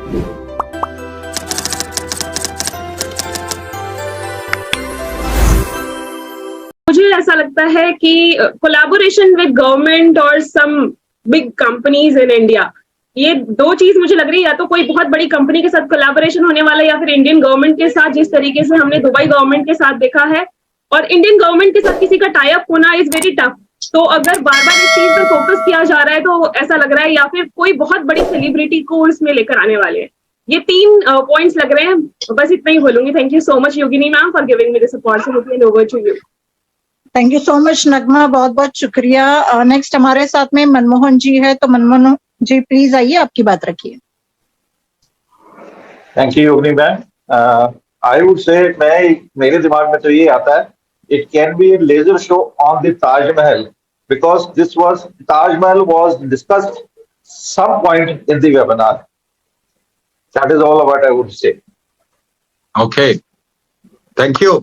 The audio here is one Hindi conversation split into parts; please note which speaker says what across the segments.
Speaker 1: मुझे ऐसा लगता है कि कोलैबोरेशन विद गवर्नमेंट और some big companies in India, ये दो चीज मुझे लग रही है। या तो कोई बहुत बड़ी कंपनी के साथ कोलैबोरेशन होने वाला है, या फिर इंडियन गवर्नमेंट के साथ, जिस तरीके से हमने दुबई गवर्नमेंट के साथ देखा है। और इंडियन गवर्नमेंट के साथ किसी का टाई अप होना इज वेरी टफ। तो अगर बार बार इस चीज पर फोकस किया जा रहा है तो ऐसा लग रहा है या फिर कोई बहुत बड़ी सेलिब्रिटी को इसमें लेकर आने वाले हैं। ये तीन पॉइंट्स लग रहे हैं। बस इतना ही बोलूंगी। Thank you so much Yogini ma'am for giving me this opportunity and over to you.
Speaker 2: Thank you so much Nagma, बहुत बहुत शुक्रिया। नेक्स्ट हमारे साथ में मनमोहन जी है, तो मनमोहन जी प्लीज आइए, आपकी बात रखिए।
Speaker 3: Thank you Yogini ma'am. I would say मेरे दिमाग में तो ये आता है, it can be a laser show on the Taj Mahal, because this was Taj Mahal was discussed some point in the webinar. That is all what I would say.
Speaker 4: Okay, thank you.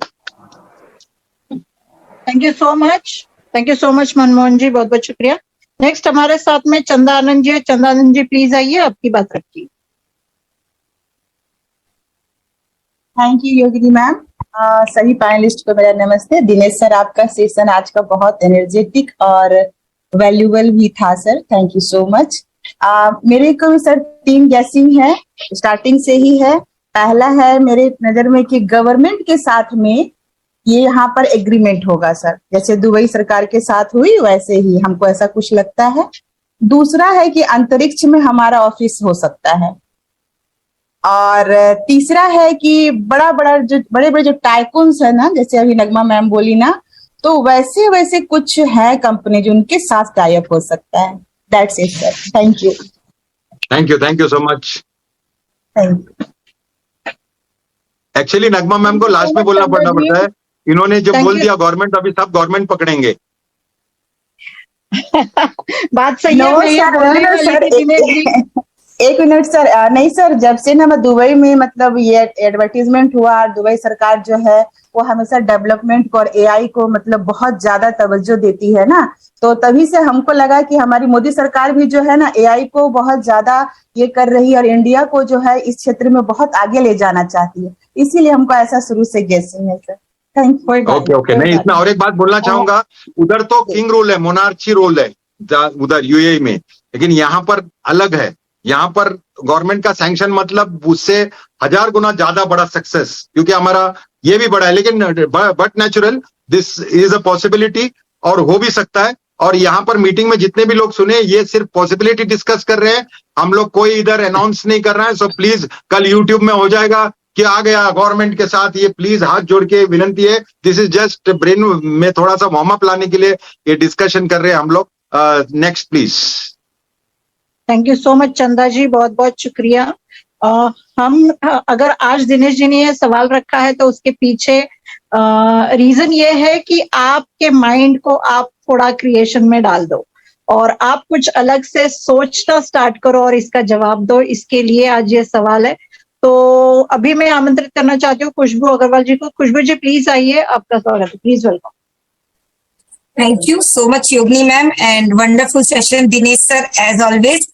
Speaker 2: Thank you so much, thank you so much Manmohan ji, बहुत बहुत शुक्रिया। नेक्स्ट हमारे साथ में चंदा आनंद जी है। चंदा आनंद जी प्लीज आइए, आपकी बात रखिए।
Speaker 5: Thank you Yogini ma'am. सभी पैनलिस्ट को मेरा नमस्ते। दिनेश सर, आपका सेशन आज का बहुत एनर्जेटिक और वैल्यूबल भी था sir, thank you so much. मेरे को सर 3 गैसिंग है, स्टार्टिंग से ही है। पहला है मेरे नजर में कि गवर्नमेंट के साथ में ये यहाँ पर एग्रीमेंट होगा सर, जैसे दुबई सरकार के साथ हुई वैसे ही हमको ऐसा कुछ लगता है। दूसरा है कि अंतरिक्ष में हमारा ऑफिस हो सकता है। और तीसरा है कि बड़े बड़े जो टाइकून्स है ना, जैसे अभी नगमा मैम बोली ना, तो वैसे वैसे कुछ है कंपनी जो उनके साथ टाई अप हो सकता है। That's it sir, thank you.
Speaker 4: Thank you so much.
Speaker 5: Thank you.
Speaker 4: Actually Nagma ma'am को लास्ट में बोलना पड़ता है। इन्होंने जब बोल दिया गवर्नमेंट, अभी सब गवर्नमेंट पकड़ेंगे।
Speaker 2: बात सही है।
Speaker 5: एक मिनट सर, नहीं सर, जब से ना मैं दुबई में मतलब ये एडवर्टीजमेंट हुआ, दुबई सरकार जो है वो हमेशा डेवलपमेंट को और एआई को मतलब बहुत ज्यादा तवज्जो देती है ना, तो तभी से हमको लगा कि हमारी मोदी सरकार भी जो है ना एआई को बहुत ज्यादा ये कर रही है और इंडिया को जो है इस क्षेत्र में बहुत आगे ले जाना चाहती है, इसीलिए हमको ऐसा शुरू से गेसिंग है सर। Thank you.
Speaker 4: ओके, नहीं, इसमें और एक बात बोलना चाहूंगा। उधर तो किंग रूल है, मोनार्ची रूल है उधर यूएई में, लेकिन यहाँ पर अलग है। यहाँ पर गवर्नमेंट का सैंक्शन मतलब उससे 1000 गुना ज्यादा बड़ा सक्सेस, क्योंकि हमारा ये भी बड़ा है। लेकिन but natural this is a possibility, और हो भी सकता है। और यहाँ पर मीटिंग में जितने भी लोग सुने, ये सिर्फ पॉसिबिलिटी डिस्कस कर रहे हैं, हम लोग कोई इधर अनाउंस नहीं कर रहे हैं। सो प्लीज कल यूट्यूब में हो जाएगा कि आ गया गवर्नमेंट के साथ, ये प्लीज हाथ जोड़ के विनंती है। दिस इज जस्ट ब्रेन में थोड़ा सा वार्म अप लाने के लिए ये डिस्कशन कर रहे हैं हम लोग। Next please.
Speaker 2: Thank you so much चंदा जी, बहुत बहुत शुक्रिया। हम अगर आज दिनेश जी ने ये सवाल रखा है तो उसके पीछे रीजन ये है कि आपके माइंड को आप थोड़ा क्रिएशन में डाल दो और आप कुछ अलग से सोचना स्टार्ट करो और इसका जवाब दो। इसके लिए आज ये सवाल है। तो अभी मैं आमंत्रित करना चाहती हूँ खुशबू अग्रवाल जी को। खुशबू जी प्लीज आइए, आपका स्वागत है, please welcome.
Speaker 6: Thank you so much Yogini ma'am and wonderful session Dinesh sir as always.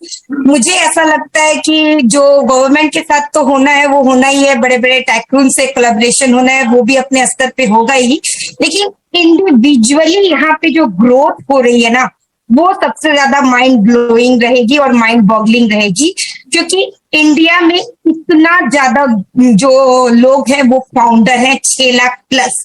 Speaker 6: मुझे ऐसा लगता है कि जो गवर्नमेंट के साथ तो होना है वो होना ही है, बड़े बड़े टाइकून से कोलैबोरेशन होना है वो भी अपने स्तर पे होगा ही, लेकिन इंडिविजुअली यहाँ पे जो ग्रोथ हो रही है ना वो सबसे ज्यादा माइंड ब्लोइंग रहेगी और माइंड बॉगलिंग रहेगी, क्योंकि इंडिया में इतना ज्यादा जो लोग हैं वो फाउंडर हैं 6 लाख प्लस,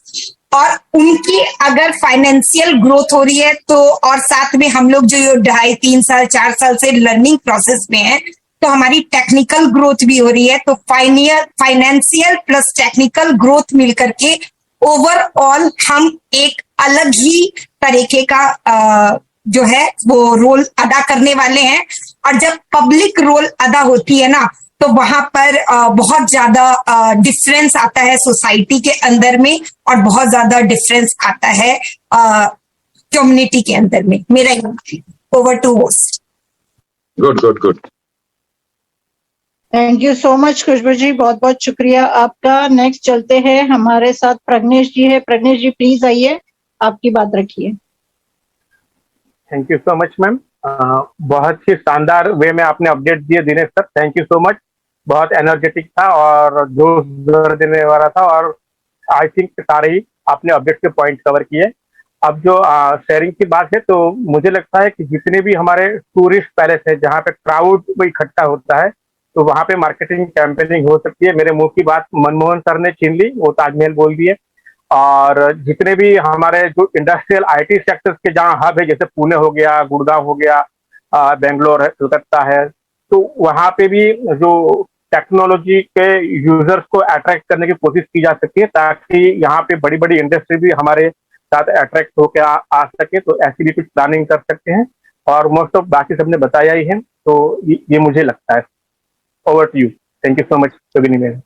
Speaker 6: और उनकी अगर फाइनेंशियल ग्रोथ हो रही है तो, और साथ में हम लोग जो 2.5-3 साल 4 साल से लर्निंग प्रोसेस में है, तो हमारी टेक्निकल ग्रोथ भी हो रही है। तो फाइनेंशियल प्लस टेक्निकल ग्रोथ मिलकर के ओवरऑल हम एक अलग ही तरीके का जो है वो रोल अदा करने वाले हैं। और जब पब्लिक रोल अदा होती है ना तो वहां पर बहुत ज्यादा डिफरेंस आता है सोसाइटी के अंदर में, और बहुत ज्यादा डिफरेंस आता है कम्युनिटी के अंदर में। मेरा over to host.
Speaker 4: Good good good.
Speaker 2: Thank you so much Khushbu ji, बहुत बहुत शुक्रिया आपका। नेक्स्ट चलते हैं, हमारे साथ प्रज्ञेश जी है। प्रज्ञेश जी प्लीज आइए, आपकी बात रखिए।
Speaker 7: Thank you so much ma'am, बहुत ही शानदार वे में आपने अपडेट दिए Dinesh sir, thank you so much. बहुत एनर्जेटिक था और जोश देने वाला था, और आई थिंक सारे ही आपने अपडेट के पॉइंट कवर किए। अब जो शेयरिंग की बात है, तो मुझे लगता है कि जितने भी हमारे टूरिस्ट पैलेस है जहाँ पे क्राउड इकट्ठा होता है, तो वहाँ पे मार्केटिंग कैंपेनिंग हो सकती है। मेरे मुंह की बात मनमोहन सर ने छीन ली, वो ताजमहल बोल दिए। और जितने भी हमारे जो इंडस्ट्रियल आईटी सेक्टर्स के जहाँ हब है, जैसे पुणे हो गया, गुड़गांव हो गया, बेंगलोर है, कलकत्ता है, तो वहाँ पे भी जो टेक्नोलॉजी के यूजर्स को अट्रैक्ट करने की कोशिश की जा सकती है, ताकि यहाँ पे बड़ी बड़ी इंडस्ट्री भी हमारे साथ अट्रैक्ट होकर आ सके। तो ऐसी भी कुछ प्लानिंग कर सकते हैं, और मोस्ट ऑफ बाकी सबने बताया ही है, तो ये मुझे लगता है। Over to you. Thank you so much Yogini ma'am.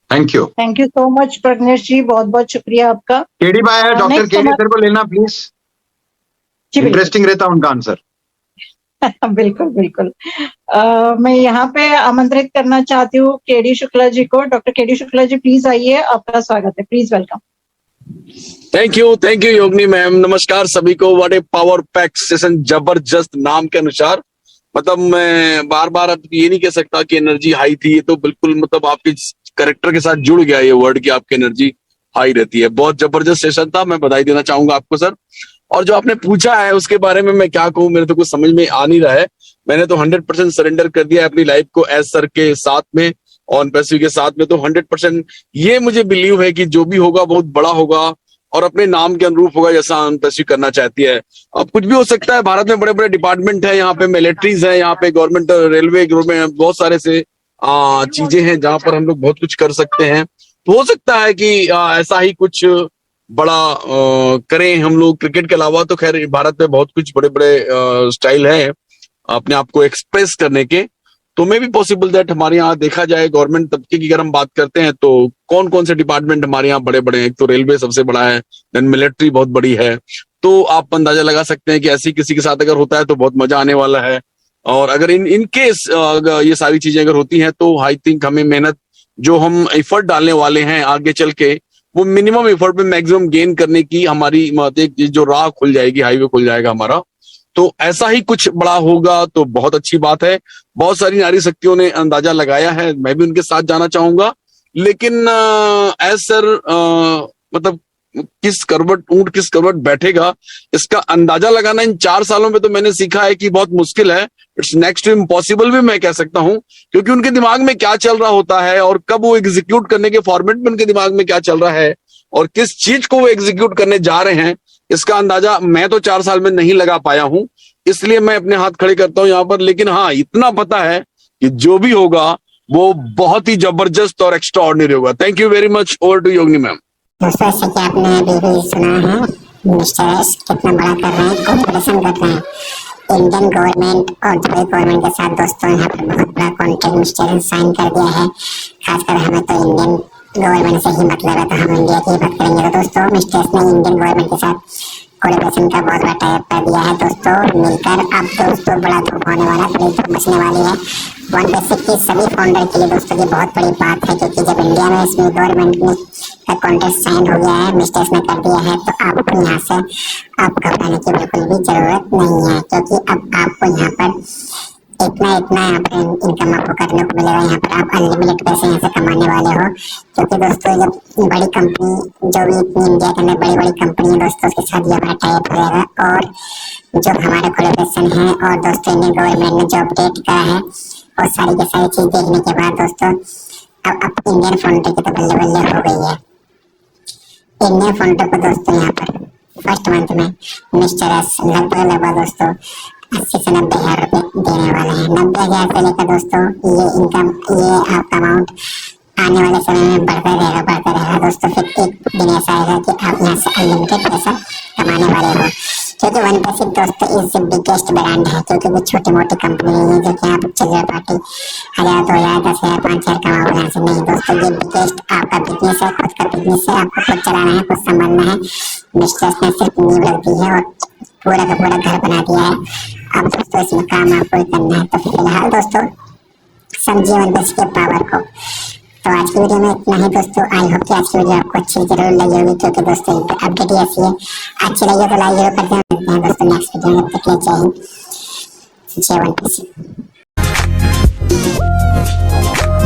Speaker 4: Thank you
Speaker 2: so much Pragnesh ji, बहुत बहुत शुक्रिया आपका।
Speaker 4: केडी भाई है, डॉक्टर
Speaker 2: next
Speaker 4: केडी
Speaker 2: हमारे-
Speaker 4: सर को लेना प्लीज,
Speaker 2: जी बिल्कुल।
Speaker 4: इंटरेस्टिंग रहता उनका आंसर।
Speaker 2: बिल्कुल बिल्कुल। मैं यहाँ पे आमंत्रित करना चाहती हूँ केडी शुक्ला जी को। Doctor KD Shukla ji please आइए, आपका स्वागत है, please welcome.
Speaker 8: Thank you Yogini ma'am. नमस्कार सभी को। What a power pack session, जबरदस्त नाम के अनुसार। मतलब मैं बार बार अब ये नहीं कह सकता कि एनर्जी हाई थी, ये तो बिल्कुल मतलब आपके कैरेक्टर के साथ जुड़ गया ये वर्ड कि आपकी एनर्जी हाई रहती है। बहुत जबरदस्त सेशन था, मैं बधाई देना चाहूंगा आपको सर। और जो आपने पूछा है उसके बारे में मैं क्या कहूँ, मेरे तो कुछ समझ में आ नहीं रहा है। मैंने तो 100% सरेंडर कर दिया है अपनी लाइफ को एज सर के साथ में, ऑन पैसिव के साथ में। तो 100% ये मुझे बिलीव है कि जो भी होगा बहुत बड़ा होगा और अपने नाम के अनुरूप होगा, जैसा ऑन पैसिव करना चाहती है। अब कुछ भी हो सकता है, भारत में बड़े बड़े डिपार्टमेंट है, यहाँ पे मिलिट्रीज है, यहाँ पे गवर्नमेंट, रेलवे, गवर्नमेंट, बहुत सारे से चीजें हैं जहां पर हम लोग बहुत कुछ कर सकते हैं। तो हो सकता है कि ऐसा ही कुछ बड़ा करें हम लोग। क्रिकेट के अलावा तो खैर भारत में बहुत कुछ बड़े बड़े स्टाइल है अपने आप को एक्सप्रेस करने के। तो मे भी पॉसिबल दैट हमारे यहाँ देखा जाए गवर्नमेंट तबके की अगर हम बात करते हैं तो कौन कौन से डिपार्टमेंट हमारे यहाँ बड़े बड़े हैं। एक तो रेलवे सबसे बड़ा है, देन मिलिट्री बहुत बड़ी है। तो आप अंदाजा लगा सकते हैं कि ऐसी किसी के साथ अगर होता है तो बहुत मजा आने वाला है। और अगर इन केस ये सारी चीजें अगर होती हैं तो आई थिंक हमें मेहनत जो हम एफर्ट डालने वाले हैं आगे चल के, वो मिनिमम एफर्ट में मैक्सिमम गेन करने की हमारी जो राह खुल जाएगी, हाईवे खुल जाएगा हमारा। तो ऐसा ही कुछ बड़ा होगा तो बहुत अच्छी बात है। बहुत सारी नारी शक्तियों ने अंदाजा लगाया है, मैं भी उनके साथ जाना चाहूंगा। लेकिन एज सर मतलब किस करवट ऊंट किस करवट बैठेगा इसका अंदाजा लगाना इन 4 सालों में तो मैंने सीखा है कि बहुत मुश्किल है। इट्स नेक्स्ट टू इम्पॉसिबल भी मैं कह सकता हूं, क्योंकि उनके दिमाग में क्या चल रहा होता है और कब वो एग्जीक्यूट करने के फॉर्मेट में उनके दिमाग में क्या चल रहा है और किस चीज को वो एग्जीक्यूट करने जा रहे हैं, इसका अंदाजा मैं तो 4 साल में नहीं लगा पाया हूं। इसलिए मैं अपने हाथ खड़े करता हूं यहाँ पर। लेकिन हाँ, इतना पता है कि जो भी होगा वो बहुत ही जबरदस्त और एक्स्ट्राऑर्डिनरी होगा। Thank you very much. Over to Yogini ma'am.
Speaker 9: दोस्तों, जैसे कि आपने अभी भी सुना है, मिस्टर एस कितना बड़ा कर रहे हैं, कोऑपरेशन कर रहे हैं इंडियन गवर्नमेंट और दुबई गवर्नमेंट के साथ। दोस्तों, यहाँ पर बहुत बड़ा कॉन्ट्रैक्ट मिस्टर एस साइन कर दिया है। खासकर हमें तो इंडियन गवर्नमेंट से ही मतलब है, तो हम इंडिया की बात करेंगे। तो दोस्तों, मिस्टर एस ने इंडियन गवर्नमेंट के साथ कोलैबोरेशन का बहुत बड़ा टाइप कर दिया है। दोस्तों, मिलकर अब दोस्तों बड़ा धूप होने वाला, बड़ी धूप मचने वाली है। वन बेसिक की सभी फाउंडर के लिए दोस्तों ये बहुत बड़ी बात है, क्योंकि जब इंडिया में इसमें गवर्नमेंट में का कॉन्ट्रैक्ट साइन हो गया है, मिस्टर एस ने कर दिया है, तो आपको यहाँ से आप घबराने की बिल्कुल भी जरूरत नहीं है, क्योंकि अब आपको यहाँ पर इतना यहाँ पर इनकम आपको करने को मिलेगा। यहाँ पर आप अनलिमिटेड पैसे यहाँ से कमाने वाले हो, क्योंकि दोस्तों जब बड़ी कंपनी जो भी इतनी इंडिया के अंदर बड़ी बड़ी कंपनी है दोस्तों, उसके साथ ये हमारा टाइप रहेगा। और जो हमारा कोलैबोरेशन है और दोस्तों इंडियन गवर्नमेंट ने जो अपडेट करा है और सारी की सारी चीज देखने के बाद दोस्तों अब इंडियन फाउंडर की तो बल्ले बल्ले हो गई है। इंडियन फाउंडर को दोस्तों यहाँ पर फर्स्ट मंथ में मिस्टर एस लगभग दोस्तों 80 से 90 हजार रुपए देने वाले हैं। 90 हजार से लेकर दोस्तों ये इनकम, ये आपका अमाउंट आने वाले समय में बढ़ता रहेगा दोस्तों। फिर एक दिन ऐसा आएगा कि आप यहाँ से अनलिमिटेड पैसा कमाने वाले हो, क्योंकि वन बेसिक दोस्तों इज बिगेस्ट ब्रांड है, क्योंकि वो छोटी मोटी कंपनी नहीं है जो कि आप चिल्लर पार्टी 1000, 2000, 10,000, 5,000 कमाओगे यहाँ से। नहीं दोस्तों, ये बिगेस्ट आपका बिजनेस है, खुद का बिजनेस है, आपको खुद चलाना है, खुद संभालना है। मिस्टर ने सिर्फ नींव रख दी है और पूरा का पूरा घर बना दिया है। अब दोस्तों इसमें काम आपको ही करना है। तो फिलहाल दोस्तों समझिए वन बेसिक के पावर को। तो आज की वीडियो में इतना ही दोस्तों। आई होप कि आज की वीडियो आपको अच्छी जरूर लगी होगी, क्योंकि दोस्तों अपडेट ही ऐसी है। अच्छी लगी तो लाइक जरूर करते हैं दोस्तों। नेक्स्ट वीडियो में तक के लिए जय हिंद, जय वन बेसिक। हैं।